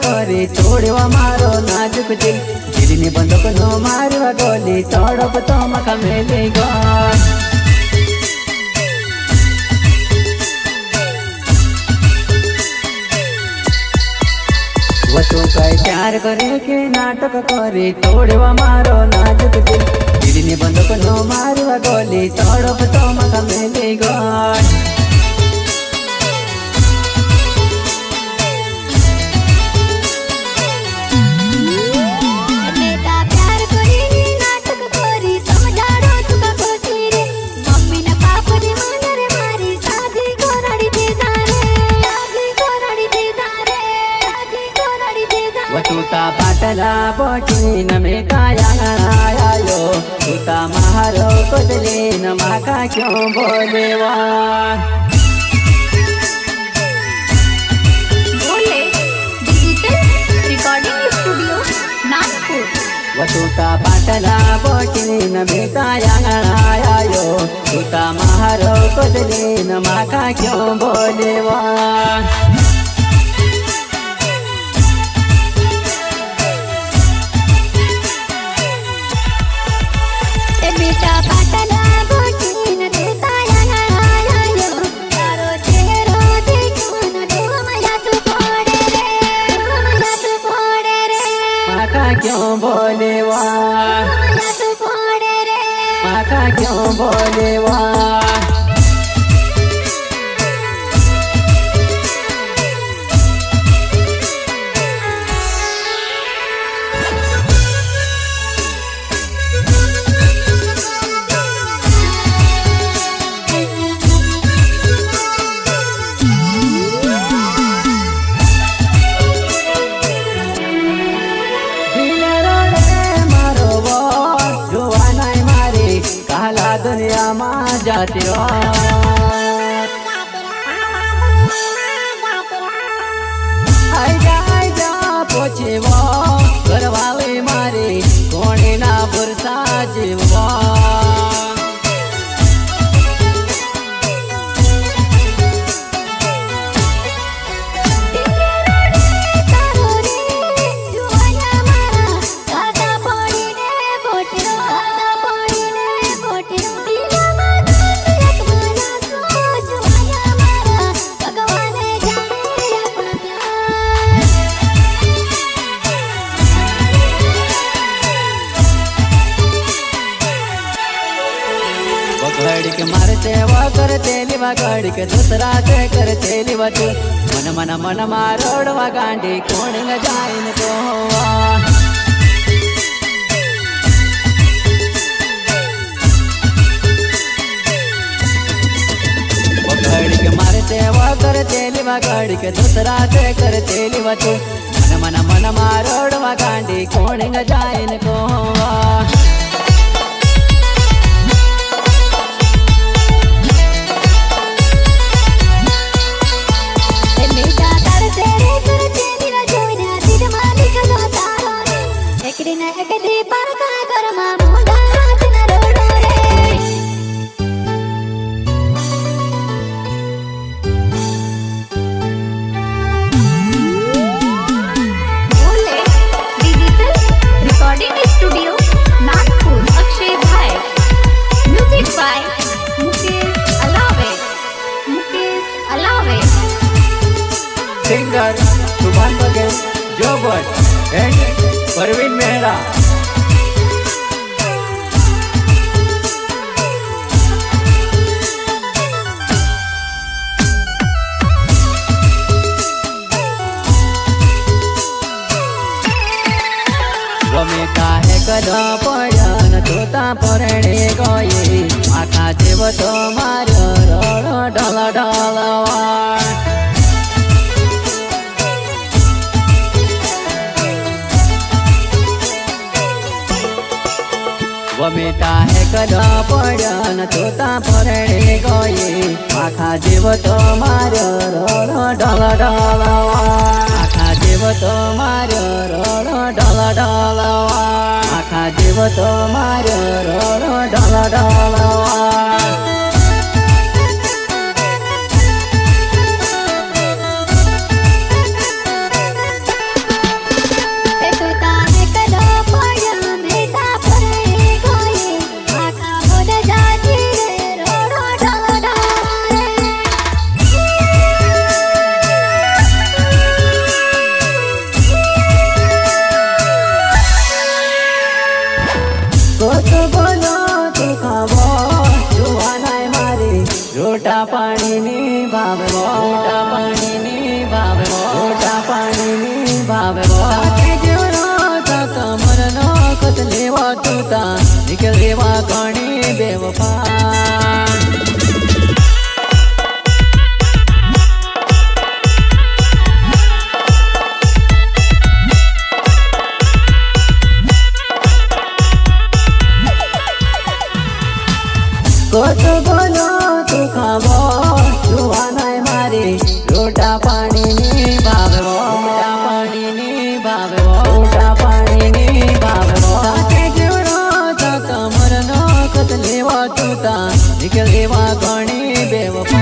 करे तोड़वा मारो नाजुक दिल गिरने बंदूक नो मारवा गोली तड़प तो मका मेले गो वो तू कई प्यार करे के नाटक करे तोड़वा मारो नाजुक दिल गिरने बंदूक नो मारवा गोली तड़प तो मका मेले गो तूता पाटला बोटी न में काया आयो तूता महारो कोदले न माका क्यों बोलेवा बोले डिजिटल रिकॉर्डिंग स्टूडियो नागपुर वो तूता पाटला बोटी न में काया आयो तूता महारो कोदले न माका क्यों बोलेवा बेटा पाटला बोटी न देता आयो तारो चेहरो देखो न तो मया तू फोड़े रे माका क्यों बोलेवा मया तू फोड़े रे माका क्यों बोलेवा दुनिया मां जाती हो आई जा पोछे वो करवावे मारे कोणे ना बुरसा जीववा घड़ी के मारते वो करते लिवा घड़ी के दूसरा से करते लिवा तू मन मन मन मारोड़वा गांडी कोण न जाइन तो वो घड़ी के मारते वो करते लिवा घड़ी के दूसरा से करते लिवा तू मन मन मन मारोड़वा गांडी कोण न जाइन को सिंगर सुभान बघेल जो भट्ट एंड परवीन मेहरा गमे काहे कदा पडन तोता परणे गए आखा देव तो मारो रड़ ढल ढलवा वमिता है कदा पडन तोता परणे गए आखा देव तो मारो रड़ ढल ढलवा आखा देव तो मारो रड़ ढल ढलवा आखा देव तो मारो रड़ ढल ढलवा भावे के जीवनो कमर नो कत लेवा तूता निकलेवा घणी बेवफा कोत बोलो तू खावो जुवा नाय मारी रोटा पाणी नी भावे रोटा पाणी नी भावे रोटा पाणी नी भावे के जीवनो कमर नो कत लेवा तूता निकलेवा घणी बेवफा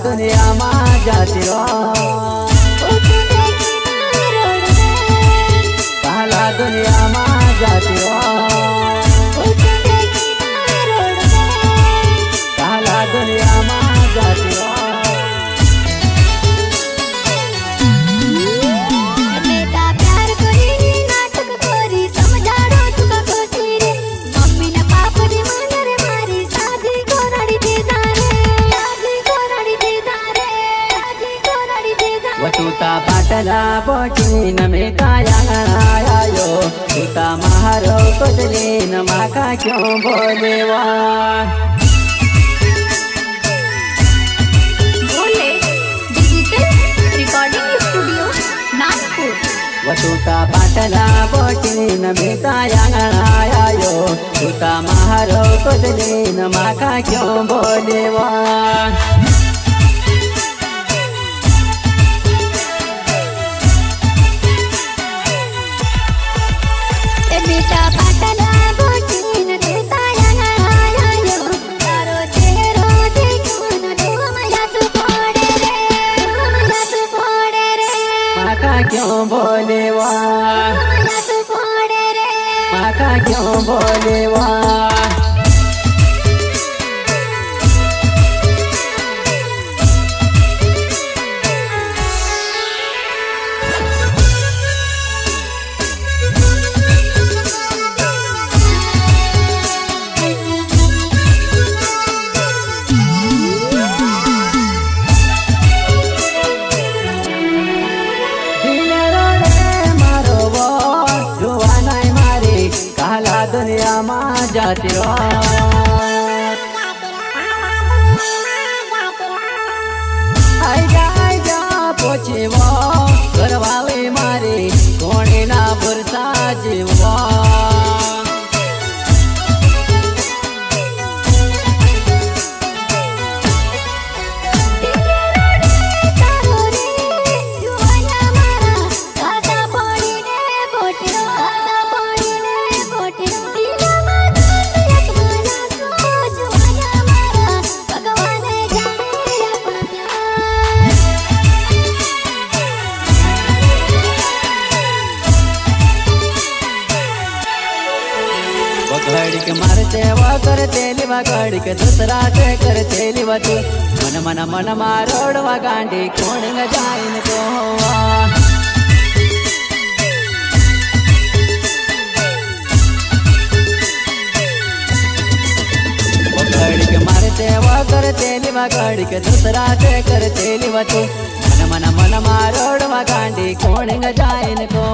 दुनिया मां जाती रो काला दुनिया मां जाती रो काला दुनिया मां जाती रो वटूता पाटला बोटी नमेता आयो तूता महारो बदले न माका क्यों बोलेवा बोले डिजिटल रिकॉर्डिंग स्टूडियो नागपुर वटूता पाटला बोटी नमेता आयो तूता महारो बदले न माका क्यों बोलेवा बेटा पाटला बोटीन देता आयो तारो चेहरो देखून डोमया तू फोड़े रे माका क्यों बोलेवा तू फोड़े रे माका क्यों बोलेवा दुनिया मां जाती रो आई जा पोचेवो करवावे मारे कोणे ना भरसा जीववा घड़ी के मारते वा करते लिवा घड़ी के दूसरा से करते लिवा तू मन मन मन मारोड़वा गांडी कोण जाइन को घड़ी के मारते वा करते लिवा घड़ी के दूसरा से करते लिवा तू मन मन मन मारोड़वा गांडी कोण जाइन को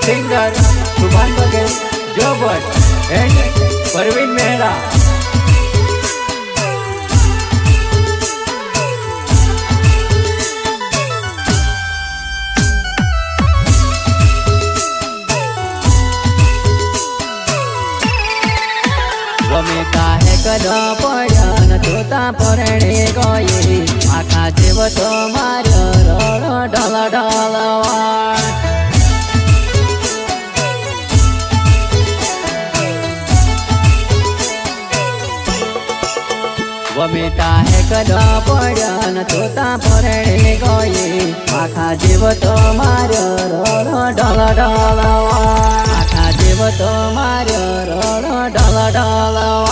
सिंगर सुभान बघेल, जोबट एंड परवीन मेहरा। વમિતા હે કદા પડ્યા જોતા પરણે ગયે આખા જીવ તો માર્યો રડ ઢળ ઢળવાળ વમિતા હે કદા પડ્યા જોતા પરણે ગયે આખા જીવ તો માર્યો રડ ઢળ ઢળવાળ આખા જીવ તો માર્યો રડ ઢળ ઢળવાળ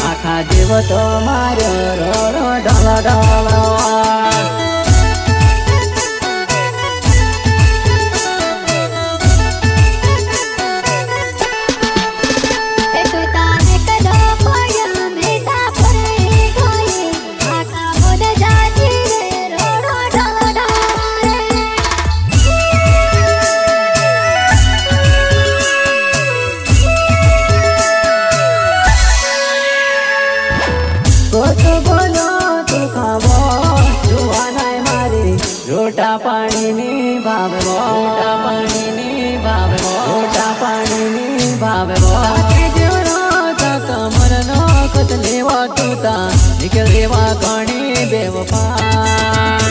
આખા જીવ તો માર્યો રડ ઢળ ઢળવાળ એ પિતા હે કદા પડ્યા બેટા પરણે ગયે આખા બોધ જાતી રે રોડો ઢળ કોટ બોલો તું ખાવો જુવાનાય મારી રોટા પાણીની ભાવવો રોટા પાણીની ભાવવો રોટા પાણીની ભાવવો જેવડો કમરનો કત લેવા તૂતા નીકળેવા ઘણી બેવફા